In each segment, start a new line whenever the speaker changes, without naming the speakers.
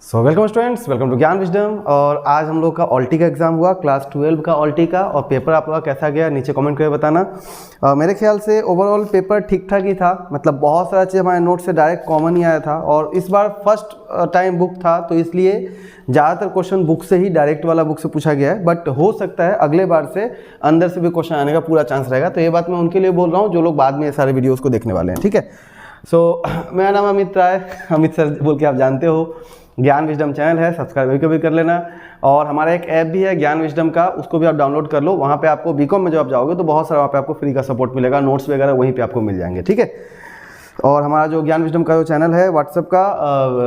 So welcome students, welcome to Gyan wisdom. और आज हम लोग का ऑल्टी का एग्जाम हुआ, क्लास 12 का ऑल्टी का। और पेपर आप लोग का कैसा गया नीचे कमेंट करके बताना। मेरे ख्याल से ओवरऑल पेपर ठीक ठाक ही था, मतलब बहुत सारा चीज़ हमारे नोट से डायरेक्ट कॉमन ही आया था। और इस बार फर्स्ट टाइम बुक था तो इसलिए ज़्यादातर क्वेश्चन बुक से ही, डायरेक्ट वाला बुक से पूछा गया है। बट हो सकता है अगले बार से अंदर से भी क्वेश्चन आने का पूरा चांस रहेगा। तो ये बात मैं उनके लिए बोल रहा हूँ जो लोग बाद में ये सारे वीडियोज़ को देखने वाले हैं, ठीक है। सो मेरा नाम अमित राय, अमित सर बोल के आप जानते हो। ज्ञान विजडम चैनल है, सब्सक्राइब भी कर लेना। और हमारा एक ऐप भी है ज्ञान विजडम का, उसको भी आप डाउनलोड कर लो। वहाँ पे आपको बीकॉम में जब आप जाओगे तो बहुत सारा वहाँ पे आपको फ्री का सपोर्ट मिलेगा, नोट्स वगैरह वहीं पे आपको मिल जाएंगे, ठीक है। और हमारा जो ज्ञान विजडम का जो चैनल है, व्हाट्सएप का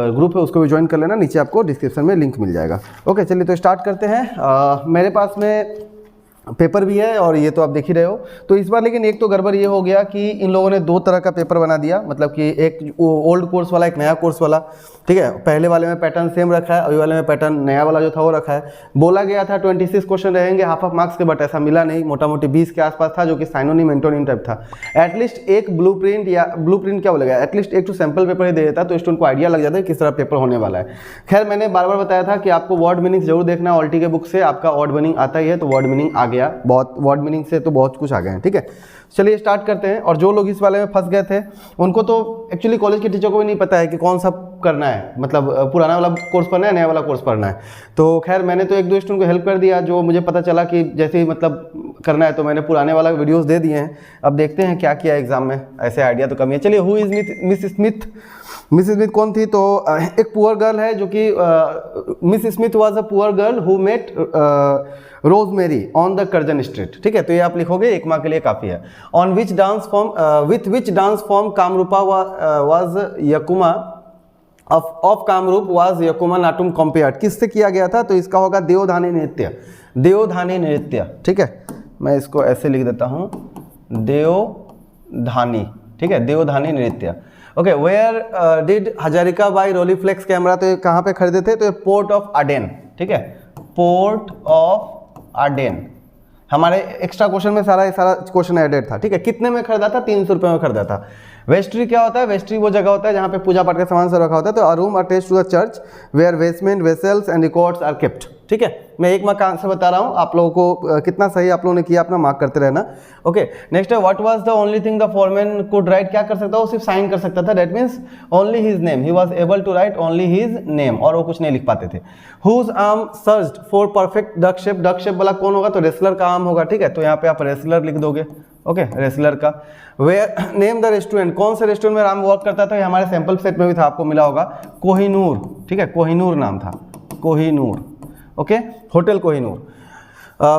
ग्रुप है, उसको भी ज्वाइन कर लेना, नीचे आपको डिस्क्रिप्शन में लिंक मिल जाएगा। ओके, चलिए तो स्टार्ट करते हैं। मेरे पास में पेपर भी है और ये तो आप देख ही रहे हो। तो इस बार लेकिन एक तो गड़बड़ ये हो गया कि इन लोगों ने दो तरह का पेपर बना दिया, मतलब कि एक ओल्ड कोर्स वाला, एक नया कोर्स वाला, ठीक है। पहले वाले में पैटर्न सेम रखा है, अभी वाले में पैटर्न नया वाला जो था वो रखा है। बोला गया था 26 क्वेश्चन रहेंगे हाफ मार्क्स के, बट ऐसा मिला नहीं। मोटा मोटी 20 के आसपास था, जो कि साइनोनिम एंटोनिम टाइप था। एटलीस्ट एक ब्लूप्रिंट, या ब्लूप्रिंट क्या बोलेगा, एटलीस्ट एक तो सैंपल पेपर ही दे देता तो स्टूडेंट को आइडिया लग जाता है किस तरह पेपर होने वाला है। खैर, मैंने बार बार बताया था कि आपको वर्ड मीनिंग जरूर देखना है। ऑल्टी के बुक से आपका वर्ड मीनिंग आता ही है, तो वर्ड मीनिंग आ गया, बहुत वर्ड मीनिंग से तो बहुत कुछ आ गए हैं, ठीक है। चलिए स्टार्ट करते हैं। और जो लोग इस वाले में फंस गए थे उनको तो एक्चुअली कॉलेज के टीचर को भी नहीं पता है कि कौन सा करना है, मतलब पुराना वाला कोर्स पढ़ना है, नया वाला कोर्स पढ़ना है। तो खैर, मैंने तो एक दो स्टूडेंट को हेल्प कर दिया, जो मुझे पता चला कि जैसे ही मतलब करना है, तो मैंने पुराने वाला वीडियोस दे दिए हैं। अब देखते हैं क्या किया एग्जाम में, ऐसे आइडिया तो कमी है। चलिए, who is Miss Smith. Miss Smith कौन थी? तो एक पुअर गर्ल है, जो कि Miss Smith was a poor girl who met Rosemary on the Curzon Street, ठीक है। तो ये आप लिखोगे, एक मार्क के लिए काफ़ी है। On which dance form, with which dance form Kamarupa was यकुमा ऑफ कामरूप वाज यकुमा नाटुम कंपेयर्ड। किससे किया गया था? तो इसका होगा देवधानी नृत्य, देवधानी नृत्य, ठीक है। मैं इसको ऐसे लिख देता हूँ, देवधानी, ठीक है, देवधानी नृत्य। Okay, where did Hazarika buy Rolleiflex camera? तो ये कहाँ पे खरीदे थे? तो ये पोर्ट ऑफ आडेन, ठीक है, पोर्ट ऑफ आडेन। हमारे एक्स्ट्रा क्वेश्चन में सारा क्वेश्चन एडेड था, ठीक है। कितने में खरीदा था? 300 रुपये में खरीदा था। वेस्ट्री क्या होता है? वेस्ट्री वो जगह होता है जहाँ पे पूजा पाठ का सामान सब रखा होता है। तो a room attached to the church where vestment vessels and records are kept, ठीक है। मैं एक मार्क का आंसर बता रहा हूँ, आप लोगों को कितना सही आप लोगों ने किया अपना मार्क करते रहना। ओके, नेक्स्ट है, what was the only thing the foreman could write? क्या कर सकता है वो? सिर्फ साइन कर सकता था, that means only his name, he was able to write only his name, और वो कुछ नहीं लिख पाते थे। Whose arm searched for perfect duck shape, duck shape वाला कौन होगा? तो रेसलर का आर्म होगा, ठीक है। तो यहाँ पे आप रेसलर लिख दोगे, ओके, रेसलर का। वेयर नेम द रेस्टोरेंट, कौन से रेस्टोरेंट में राम वर्क करता था? ये हमारे सैंपल सेट में भी था, आपको मिला होगा, कोहिनूर, ठीक है, कोहिनूर नाम था, Kohinoor, okay, hotel Kohinoor.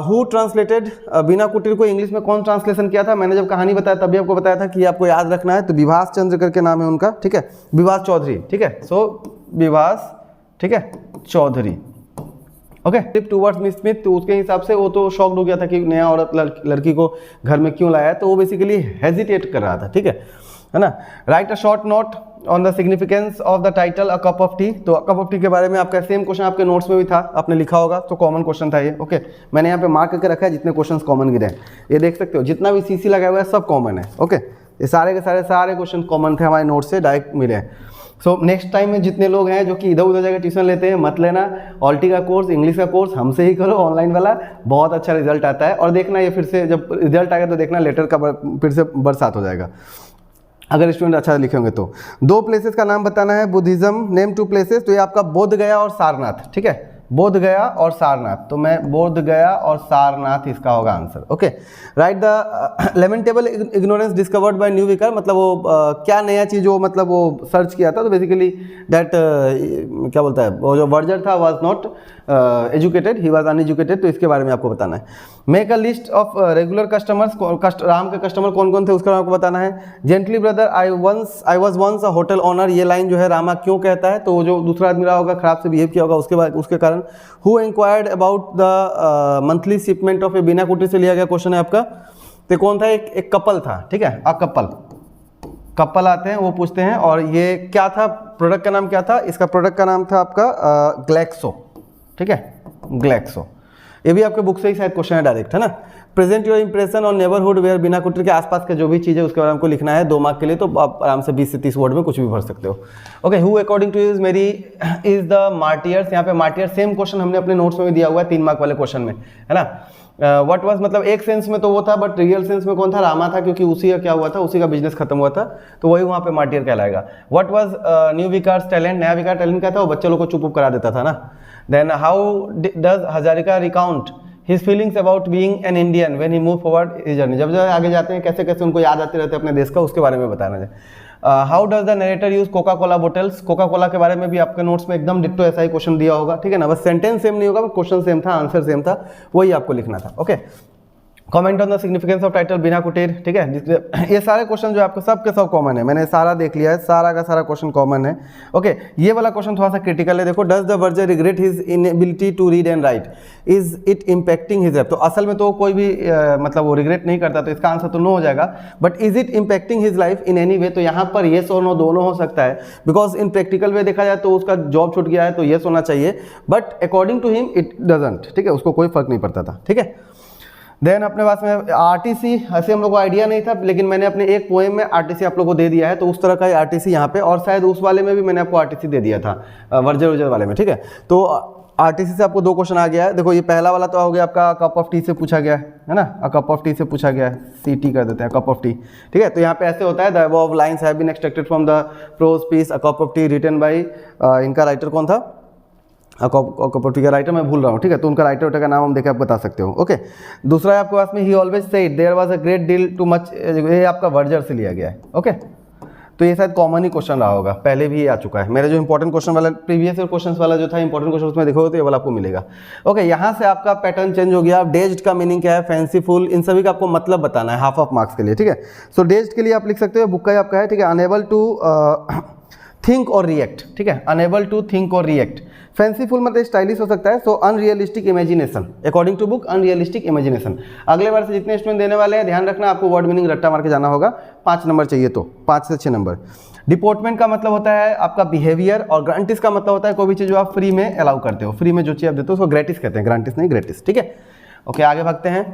Who translated Bina Kutir को इंग्लिश में कौन ट्रांसलेशन किया था? मैंने जब कहानी बताया तभी आपको बताया था कि आपको याद रखना है। तो विभास चंद्र करके नाम है उनका, ठीक है, विभास चौधरी, ठीक है। सो विभास, ठीक है, Chaudhary, okay. Tip towards Miss Smith, तो उसके हिसाब से वो तो शॉक्ड हो गया था कि नया औरत लड़की को घर में क्यों लाया, तो वो बेसिकली हेजिटेट कर रहा था, ठीक है ना। Right a short note on the significance of the title a cup of T. तो कप ऑफ टी के बारे में आपका सेम क्वेश्चन आपके नोट्स में भी था, आपने लिखा होगा, तो कॉमन क्वेश्चन था ये, ओके। मैंने यहाँ पे मार्क करके रखा है जितने क्वेश्चन कॉमन गिरे हैं, ये देख सकते हो, जितना भी सीसी लगा हुआ है सब कॉमन है, ओके। ये सारे के सारे क्वेश्चन कॉमन थे, हमारे नोट से डायरेक्ट मिले हैं। सो नेक्स्ट टाइम में जितने लोग हैं जो कि इधर उधर जगह ट्यूशन लेते हैं, मत लेना। ऑल्टी का कोर्स, इंग्लिश का कोर्स हमसे ही करो, ऑनलाइन वाला, बहुत अच्छा रिजल्ट आता है। और देखना ये फिर से जब रिजल्ट आएगा तो देखना लेटर का फिर से बरसात हो जाएगा, अगर स्टूडेंट अच्छा लिखे होंगे तो। 2 प्लेसेस का नाम बताना है, बुद्धिज्म, नेम 2 प्लेसेस। तो ये आपका बोध गया और सारनाथ, ठीक है, बोध गया और सारनाथ। तो मैं बोध गया और सारनाथ, इसका होगा answer, okay. Write the lamentable ignorance discovered by new vicar, मतलब वो क्या नया चीज़ वो, मतलब वो सर्च किया था। तो बेसिकली दैट क्या बोलता है, वो जो वर्जर था was not educated, he was uneducated. तो इसके बारे में आपको बताना है। Make a list of regular customers, Ram के कस्टमर कौन कौन थे उसका आपको बताना है। Gently brother I was once a hotel owner, ये लाइन जो है रामा क्यों कहता है? तो जो दूसरा आदमी रहा होगा, खराब से बिहेव किया होगा उसके कारण। Who inquired about the monthly shipment of a, Bina Kuti से लिया गया क्वेश्चन है आपका। तो कौन था? एक कपल था, ठीक है, अ कपल आते हैं, वो पूछते हैं। और ये क्या था, प्रोडक्ट का नाम क्या था? इसका प्रोडक्ट का नाम था आपका ग्लैक्सो, ठीक है, ग्लैक्सो। ये भी आपके बुक से ही शायद क्वेश्चन है डायरेक्ट, है ना। Present your impression on neighbourhood where बिना कुटीर के आसपास के जो भी चीज़ है उसके बारे में आपको लिखना है 2 मार्क के लिए, तो आप आराम से 20 से 30 वर्ड में कुछ भी भर सकते हो। Okay, who according two is मेरी इज द मार्टियर्स, यहाँ पे मार्टियर सेम क्वेश्चन हमने अपने नोट्स में भी दिया हुआ है 3 मार्क वाले क्वेश्चन में, है ना। व्हाट वाज मतलब एक सेंस में तो वो था, बट रियल सेंस में कौन था, रामा था, क्योंकि उसी का क्या हुआ था, उसी का बिजनेस खत्म हुआ था, तो वही वहाँ पे मार्टियर कहलाएगा। What was new Vikas talent, नया विकार टैलेंट क्या था, वो बच्चे लोग को चुप करा देता था ना। Then how does Hazarika recount his feelings about being an Indian when he move forward his journey, जब जब आगे जाते हैं कैसे कैसे उनको याद आते रहते हैं अपने देश का, उसके बारे में बताना है। How does the narrator use Coca Cola bottles, Coca Cola के बारे में भी आपके नोट्स में एकदम डिट्टो ऐसा ही क्वेश्चन दिया होगा, ठीक है ना, बस सेंटेंस सेम नहीं होगा, बट क्वेश्चन सेम था, आंसर सेम था, वही आपको लिखना था। Okay, comment on the significance of title बिना कुटीर, ठीक है। ये सारे क्वेश्चन जो आपको सब के सब कॉमन है, मैंने सारा देख लिया है, सारा का सारा क्वेश्चन कॉमन है। ओके, ये वाला क्वेश्चन थोड़ा सा क्रिटिकल है, देखो, does the verger regret his inability to read and write, is it impacting his life, तो असल में तो कोई भी मतलब वो रिग्रेट नहीं करता, तो इसका आंसर तो नो हो जाएगा। But is it impacting his life in any way, तो यहाँ पर येस और नो दोनों हो सकता है, बिकॉज इन प्रैक्टिकल वे देखा जाए तो उसका जॉब छूट गया है तो येस होना चाहिए, but according to him it doesn't, ठीक है, उसको कोई फर्क नहीं पड़ता था, ठीक है। देन अपने पास में आरटीसी, ऐसे हम लोग को आइडिया नहीं था, लेकिन मैंने अपने एक पोएम में आरटीसी आप लोग को दे दिया है, तो उस तरह का आरटीसी यहाँ पे, और शायद उस वाले में भी मैंने आपको आरटीसी दे दिया था, वर्जर वाले में, ठीक है। तो आरटीसी से आपको 2 क्वेश्चन आ गया है। देखो, ये पहला वाला तो हो गया आपका कप ऑफ टी से पूछा गया है ना, अ कप ऑफ टी से पूछा गया है, CT कर देते हैं, कप ऑफ टी, ठीक है। तो यहाँ पे ऐसे होता है, the above lines have been extracted from the prose piece a cup of tea written by, इनका राइटर कौन था, कप ऑफ टी का राइटर मैं भूल रहा हूँ, ठीक है, तो उनका राइटर का नाम हम देखे आप बता सकते हो। ओके, दूसरा है आपके पास में, he always said there was a great deal too much, ये आपका वर्जर से लिया गया है। ओके, तो ये शायद कॉमन ही क्वेश्चन रहा होगा, पहले भी ये आ चुका है, मेरे जो इंपॉर्टेंट क्वेश्चन वाला प्रीवियस ईयर क्वेश्चन वाला जो था इंपॉर्टेंट क्वेश्चन उसमें देखोगे तो ये वाला आपको मिलेगा। ओके, यहाँ से आपका पैटर्न चेंज हो गया। डेज्ड का मीनिंग क्या है, फैंसीफुल, इन सभी का आपको मतलब बताना है हाफ ऑफ मार्क्स के लिए, ठीक है। सो डेज्ड के लिए आप लिख सकते हो, बुक का ही आपका है, ठीक है, अनेबल टू थिंक और रिएक्ट, ठीक है, अनेबल टू थिंक और रिएक्ट। फैंसीफुल मतलब स्टाइलिश हो सकता है, so unrealistic imagination, according to book unrealistic imagination. अगले बार से जितने स्टूडेंट देने वाले हैं ध्यान रखना, आपको वर्ड मीनिंग रट्टा मार के जाना होगा, 5 नंबर चाहिए तो 5 से 6 नंबर। डिपोर्टमेंट का मतलब होता है आपका बिहेवियर, और ग्रांटिस का मतलब होता है कोई भी चीज़ जो आप फ्री में अलाउ करते हो, फ्री में जो चीज़ आप देते हो उसको ग्रेटिस कहते हैं, ग्रांटिस नहीं ग्रेटिस, ठीक है। ओके, आगे भागते हैं।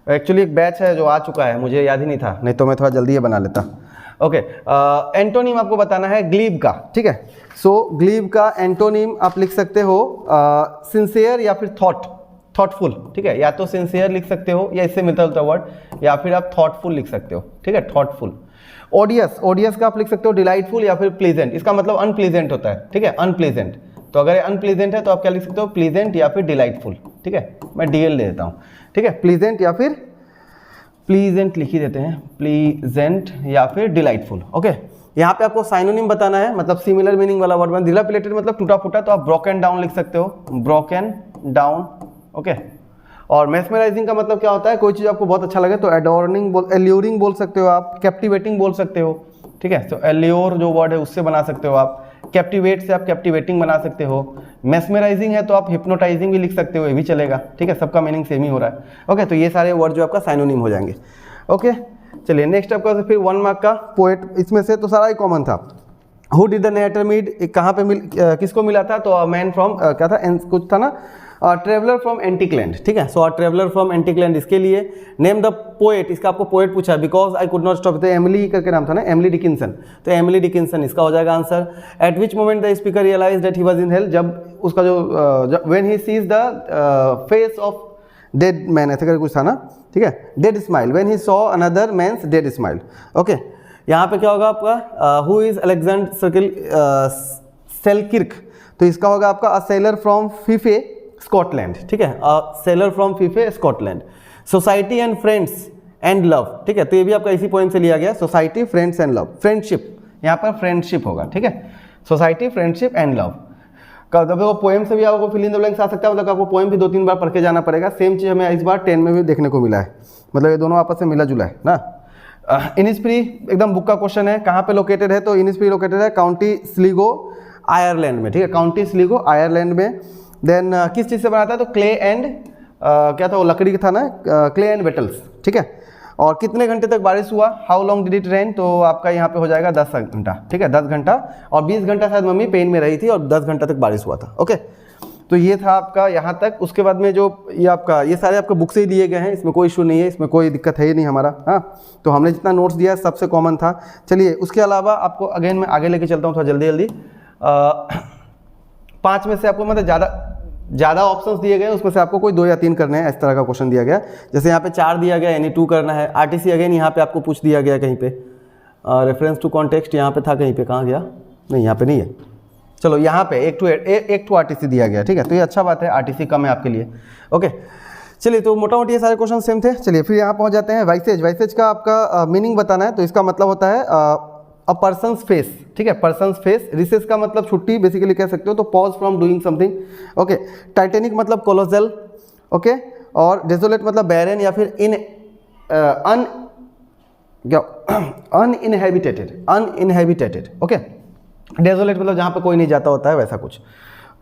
एक्चुअली एक बैच है जो आ चुका है, मुझे याद ही नहीं था, नहीं तो मैं थोड़ा जल्दी ये बना लेता। ओके, एंटोनिम आपको बताना है ग्लीब का, ठीक है। सो ग्लीब का एंटोनिम आप लिख सकते हो सिंसियर या फिर थॉटफुल, ठीक है, या तो सिंसियर लिख सकते हो या इससे मिलता जुलता वर्ड, या फिर आप थॉटफुल लिख सकते हो, ठीक है, थॉटफुल। ओडियस का आप लिख सकते हो डिलाइटफुल या फिर प्लीजेंट, इसका मतलब अनप्लीजेंट होता है, ठीक है, अनप्लीजेंट। तो अगर अनप्लीजेंट है तो आप क्या लिख सकते हो, प्लीजेंट या फिर डिलाइटफुल, ठीक है, मैं DL ले देता हूँ, ठीक है, प्लीजेंट या फिर प्लीजेंट लिख ही देते हैं, प्लीजेंट या फिर डिलाइटफुल। ओके, यहाँ पे आपको साइनोनिम बताना है, मतलब सिमिलर मीनिंग वाला वर्ड, डिलापिलेटेड मतलब टूटा फूटा, तो आप ब्रोकन डाउन लिख सकते हो, ब्रोकन डाउन। ओके, और मेस्मराइजिंग का मतलब क्या होता है, कोई चीज़ आपको बहुत अच्छा लगे तो एल्यूरिंग बोल सकते हो आप, कैप्टिवेटिंग बोल सकते हो, ठीक है। तो एल्योर जो वर्ड है उससे बना सकते हो आप, कैप्टिवेट से आप कैप्टिवेटिंग बना सकते हो, मेस्मराइजिंग है तो आप हिप्नोटाइजिंग भी लिख सकते हो, ये भी चलेगा, ठीक है, सबका मीनिंग सेम ही हो रहा है। ओके, तो ये सारे वर्ड जो आपका साइनोनिम हो जाएंगे। ओके, चलिए नेक्स्ट आपका फिर 1 मार्क का पोएट, इसमें से तो सारा ही कॉमन था। Who did the narrator meet, कहाँ पे किसको मिला था, तो मैन फ्रॉम क्या था, कुछ था ना, ट्रेवलर फ्रॉम एंटिकलैंड, ठीक है। सो ट्रेवलर फ्रॉम एंटिकलैंड, इसके लिए नेम द पोएट, इसका आपको पोएट पूछा है, because I could not stop, Emily करके नाम था ना, एमिली डिकिंसन, तो एमिली डिकिंसन इसका हो जाएगा answer. At which moment the speaker realise that he was in hell, जब उसका जो when he sees the face of dead man, ऐसे करके कुछ था ना, ठीक है, dead smile, when he saw another man's dead smile. Okay, यहाँ पे क्या होगा आपका, हु इज अलेक्जेंडर सेलकिर्क, तो इसका होगा आपका a sailor from Fife Scotland, ठीक है, a sailor from Fife Scotland. Society and friends and love, ठीक है, तो ये भी आपका इसी पॉइंट से लिया गया, society friends and love, friendship, यहाँ पर फ्रेंडशिप होगा, ठीक है, सोसाइटी फ्रेंडशिप एंड लव। कभी वो पोएम से भी आपको फिल इन द ब्लैंक्स आ सकता है, मतलब आपको पोएम भी 2-3 बार पढ़ के जाना पड़ेगा। सेम चीज़ हमें इस बार 10 में भी देखने को मिला है, मतलब ये दोनों आपस में मिला जुला है ना। इनिस्प्री एकदम बुक का क्वेश्चन है, कहाँ पे लोकेटेड है, तो इनिस्प्री लोकेटेड है काउंटी स्लीगो आयरलैंड में, ठीक है, काउंटी स्लीगो आयरलैंड में। देन किस चीज़ से बना था, तो क्ले एंड क्या था वो, लकड़ी का था ना, क्ले एंड बेटल्स, ठीक है। और कितने घंटे तक बारिश हुआ, how long did it rain, तो आपका यहाँ पे हो जाएगा 10 घंटा, ठीक है, 10 घंटा, और 20 घंटा शायद मम्मी पेन में रही थी और 10 घंटा तक बारिश हुआ था। ओके, तो ये था आपका यहाँ तक। उसके बाद में जो ये आपका ये सारे आपके बुक से ही दिए गए हैं, इसमें कोई इशू नहीं है, इसमें कोई दिक्कत है ही नहीं हमारा। हाँ, तो हमने जितना नोट्स दिया है सबसे कॉमन था। चलिए उसके अलावा आपको अगेन मैं आगे लेके चलता हूँ थोड़ा जल्दी जल्दी। 5 में से आपको मतलब ज़्यादा ऑप्शंस दिए गए, उसमें से आपको कोई 2 या 3 करने हैं, इस तरह का क्वेश्चन दिया गया। जैसे यहाँ पे 4 दिया गया, यानी 2 करना है। आरटीसी अगेन यहाँ पे आपको पूछ दिया गया कहीं पे। रेफरेंस टू कॉन्टेक्स्ट यहाँ पे था कहीं पे, कहाँ गया? नहीं, यहाँ पे नहीं है। चलो यहाँ पे एक टू आरटीसी दिया गया, ठीक है। तो ये अच्छा बात है, आरटीसी कम है आपके लिए। ओके, चलिए तो मोटा मोटी ये सारे क्वेश्चन सेम थे। चलिए फिर यहाँ पहुँच जाते हैं वाइसेज। वाइसेज का आपका मीनिंग बताना है, तो इसका मतलब होता है अ पर्सन्स फेस, ठीक है, पर्सन्स फेस। रिसेस का मतलब छुट्टी बेसिकली कह सकते हो, तो pause from doing something. Okay, Titanic मतलब कोलोजल, ओके, और डेजोलेट मतलब बैरन या फिर अनइनहेबिटेटेड, ओके। डेजोलेट मतलब जहाँ पे कोई नहीं जाता होता है, वैसा कुछ।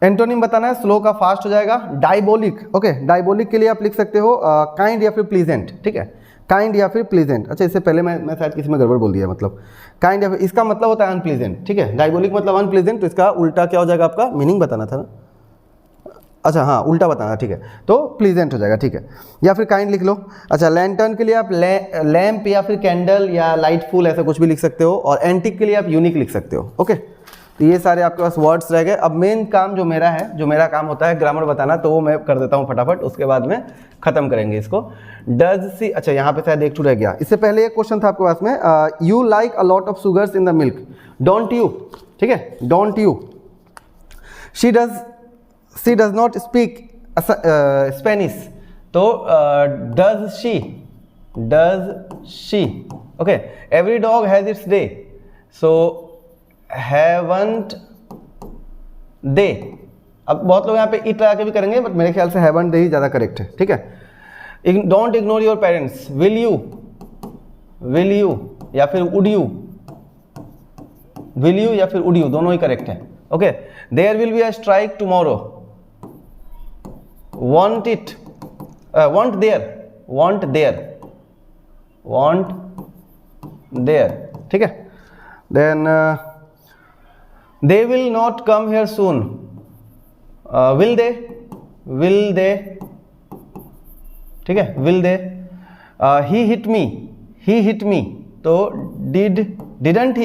एंटोनिम बताना है, स्लो का फास्ट हो जाएगा। डायबोलिक, ओके, डायबोलिक के लिए आप लिख सकते हो काइंड या फिर प्लीजेंट, ठीक है, काइंड या फिर प्लीजेंट। अच्छा, इससे पहले मैं शायद किसी में गड़बड़ बोल दिया, मतलब काइंड या फिर इसका मतलब होता है अनप्लीजेंट, ठीक है। डायबोलिक मतलब अनप्लीजेंट, तो इसका उल्टा क्या हो जाएगा? आपका मीनिंग बताना था ना, अच्छा हाँ, उल्टा बताना, ठीक है, तो प्लीजेंट हो जाएगा, ठीक है, या फिर काइंड लिख लो। अच्छा, लैंटर्न के लिए आप लैम्प या फिर कैंडल या लाइटफुल ऐसा कुछ भी लिख सकते हो, और एंटिक के लिए आप यूनिक लिख सकते हो। ओके, तो ये सारे आपके पास वर्ड्स रह गए। अब मेन काम जो मेरा है, जो मेरा काम होता है ग्रामर बताना, तो वो मैं कर देता हूँ फटाफट, उसके बाद में खत्म करेंगे इसको। डज सी, अच्छा यहाँ पे शायद 1-2 रह गया। इससे पहले एक क्वेश्चन था आपके पास में, you like a lot of sugars in the milk, don't you, ठीक है, don't you. She does not speak Spanish, तो does she, okay. Every dog has its day, so haven't they. अब बहुत लोग यहाँ पे इट लगा के भी करेंगे, बट मेरे ख्याल से हैवंट दे ही ज़्यादा करेक्ट है, ठीक है। Don't ignore your parents, will you या फिर वुड यू, विल यू या फिर वुड यू, दोनों ही करेक्ट है। Okay, there will be a strike tomorrow, want it, want there, ठीक है। then they will not come here soon, will they, ठीक है, will they। he hit me, तो didn't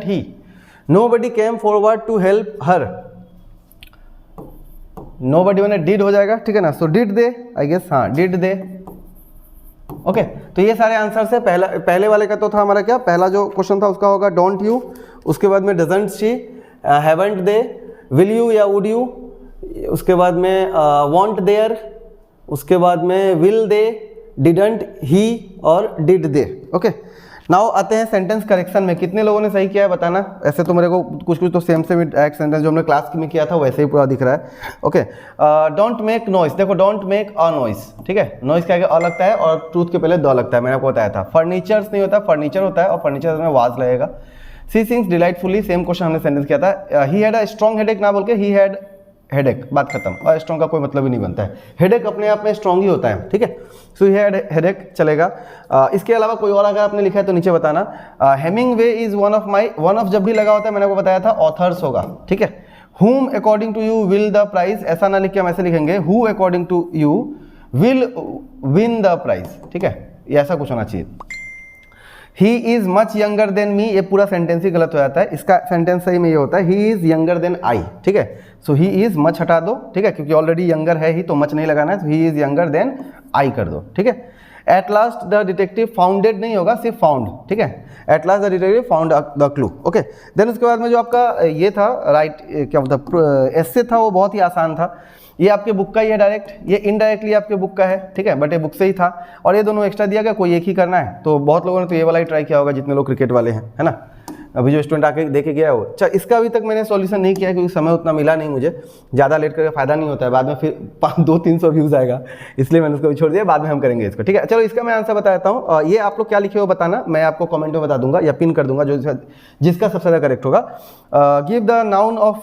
he। nobody came forward to help her, nobody मैंने did हो जाएगा, ठीक है ना। so did they, I guess, हाँ did they। ओके, तो ये सारे आंसर है। पहले वाले का तो था हमारा क्या, पहला जो क्वेश्चन था उसका होगा डोंट यू, उसके बाद में doesn't she, haven't they, will you या वुड यू, उसके बाद में वांट देयर, उसके बाद में विल दे, डिडंट ही और डिड दे। ओके, नाउ आते हैं सेंटेंस करेक्शन में। कितने लोगों ने सही किया है बताना। ऐसे तो मेरे को कुछ तो सेम एक सेंटेंस जो हमने क्लास में किया था वैसे ही पूरा दिख रहा है। ओके, डोंट मेक नॉइस, देखो डोंट मेक अ नॉइस, ठीक है, नॉइस के आगे अ लगता है और ट्रूथ के पहले द लगता है, मैंने आपको बताया था। फर्नीचर्स नहीं होता, फर्नीचर होता है, और फर्नीचर में वाज लगेगा। सी सिंग्स डिलाइटफुली, सेम क्वेश्चन हमने सेंटेंस किया था। He had a strong headache ना बोल के ही हैड हेडेक, बात खत्म। और स्ट्रॉन्ग का कोई मतलब ही नहीं बनता है, हेडेक अपने आप में स्ट्रॉन्ग ही होता है, ठीक है। सो ही हैड हेडेक चलेगा। इसके अलावा कोई और अगर आपने लिखा है तो नीचे बताना। हेमिंगवे इज वन ऑफ जब भी लगा होता है मैंने आपको बताया था ऑथर्स होगा, ठीक है। whom according to you will the prize, ऐसा ना लिख के हम ऐसे लिखेंगे who according to you will win the prize, ठीक है, ये ऐसा कुछ होना चाहिए। He is much younger than me, ये पूरा सेंटेंस ही गलत हो जाता है, इसका सेंटेंस सही में ये होता है he is younger than I, ठीक है। सो ही इज मच हटा दो, ठीक है, क्योंकि ऑलरेडी यंगर है ही तो मच नहीं लगाना है, तो he is younger than I कर दो, ठीक है। At last the detective founded नहीं होगा, सिर्फ फाउंड, ठीक है। At last the detective found the clue, okay. Then उसके बाद में जो आपका ये था राइट क्या मतलब एस्से था, वो बहुत ही आसान था। ये आपके बुक का ही है डायरेक्ट, ये इनडायरेक्टली आपके बुक का है, ठीक है, बट ये बुक से ही था। और ये दोनों एक्स्ट्रा दिया गया, कोई एक ही करना है, तो बहुत लोगों ने तो ये वाला ही ट्राई किया होगा जितने लोग क्रिकेट वाले हैं, है ना। अभी जो स्टूडेंट आके देखे गया हो। अच्छा, इसका अभी तक मैंने सॉल्यूशन नहीं किया क्योंकि समय उतना मिला नहीं मुझे, ज़्यादा लेट करके फायदा नहीं होता है, बाद में फिर 200-300 व्यूज़ आएगा, इसलिए मैंने उसको भी छोड़ दिया, बाद में हम करेंगे इसको, ठीक है। चलो इसका मैं आंसर बता देता हूँ। ये आप लोग क्या लिखे हो बताना, मैं आपको कमेंट में बता दूंगा या पिन कर दूंगा जिसका सबसे ज़्यादा करेक्ट होगा। Give the noun of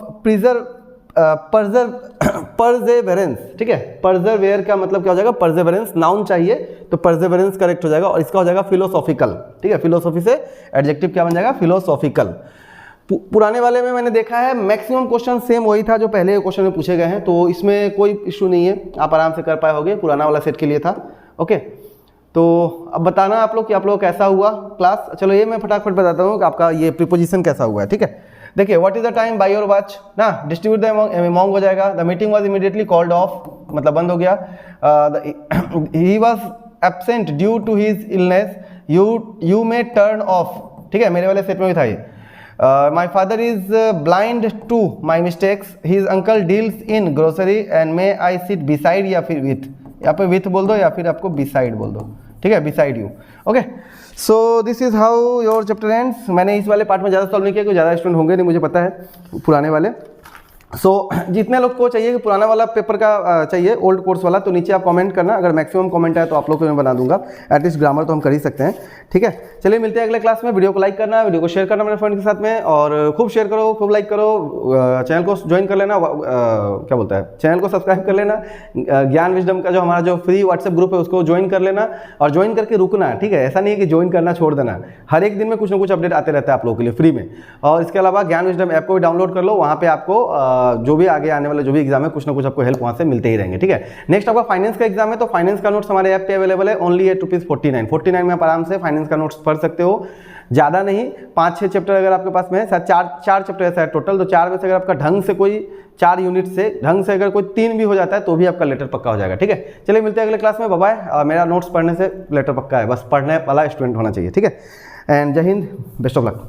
Perseverance, ठीक है। परसेवेयर का मतलब क्या हो जाएगा, परसेवरेंस नाउन चाहिए तो परसेवरेंस करेक्ट हो जाएगा, और इसका हो जाएगा फिलोसॉफिकल, ठीक है। फिलोसॉफी से एडजेक्टिव क्या बन जाएगा, फिलोसॉफिकल। पुराने वाले में मैंने देखा है मैक्सिमम क्वेश्चन सेम वही था जो पहले क्वेश्चन में पूछे गए हैं, तो इसमें कोई इशू नहीं है, आप आराम से कर पाए होगे, पुराना वाला सेट के लिए था। ओके, तो अब बताना आप लोग कि आप लोग कैसा हुआ क्लास। चलो ये मैं फटाफट बताता हूँ कि आपका ये प्रीपोजिशन कैसा हुआ है, ठीक है। देखिए, what is the time by your watch ना, डिस्ट्रीब्यूट द अमॉन्ग हो जाएगा। The meeting was immediately called off, मतलब बंद हो गया। He was absent due to his illness, you may turn off, ठीक है, मेरे वाले सेट में भी था ये। My father is blind to my mistakes, his uncle deals in grocery and may I sit beside, या फिर विथ, यहाँ पे विथ बोल दो या फिर आपको बिसाइड बोल दो, ठीक है, beside you. Okay, so this is how your chapter ends. मैंने इस वाले पार्ट में ज़्यादा सॉल्व नहीं किया क्योंकि ज़्यादा स्टूडेंट होंगे नहीं, मुझे पता है, पुराने वाले। जितने लोग को चाहिए कि पुराना वाला पेपर का चाहिए, ओल्ड कोर्स वाला, तो नीचे आप कमेंट करना, अगर मैक्सिमम कमेंट है तो आप लोग को मैं बना दूंगा। एटलीस्ट ग्रामर तो हम कर ही सकते हैं, ठीक है। चलिए मिलते हैं अगले क्लास में। वीडियो को लाइक करना, वीडियो को शेयर करना मेरे फ्रेंड के साथ में, और खूब शेयर करो, खूब लाइक करो, चैनल को ज्वाइन कर लेना, क्या बोलता है, चैनल को सब्सक्राइब कर लेना। ज्ञान विजडम का जो हमारा जो फ्री व्हाट्सएप ग्रुप है उसको ज्वाइन कर लेना, और ज्वाइन करके रुकना, ठीक है। ऐसा नहीं है कि ज्वाइन करना छोड़ देना, हर एक दिन में कुछ ना कुछ अपडेट आते रहता है आप लोगों के लिए फ्री में। और इसके अलावा ज्ञान विजडम ऐप को भी डाउनलोड कर लो, वहाँ पे आपको जो भी आगे आने वाला जो भी एग्जाम है कुछ ना कुछ आपको हेल्प वहाँ से मिलते ही रहेंगे, ठीक है। नेक्स्ट आपका फाइनेंस का एग्जाम है, तो फाइनेंस का नोट्स हमारे ऐप पे अवेलेबल है, ओनली ₹49 में आप आराम से फाइनेंस का नोट्स पढ़ सकते हो। ज़्यादा नहीं, 5-6 चैप्टर अगर आपके पास में है, शायद 4 चैप्टर ऐसा है टोटल, तो 4 में से अगर आपका ढंग से कोई 4 यूनिट से ढंग से अगर कोई 3 भी हो जाता है तो भी आपका लेटर पक्का हो जाएगा, ठीक है। चलिए मिलते हैं अगले क्लास में, बाय बाय। मेरा नोट्स पढ़ने से लेटर पक्का है, बस पढ़ने वाला स्टूडेंट होना चाहिए, ठीक है। एंड जय हिंद, बेस्ट ऑफ लक।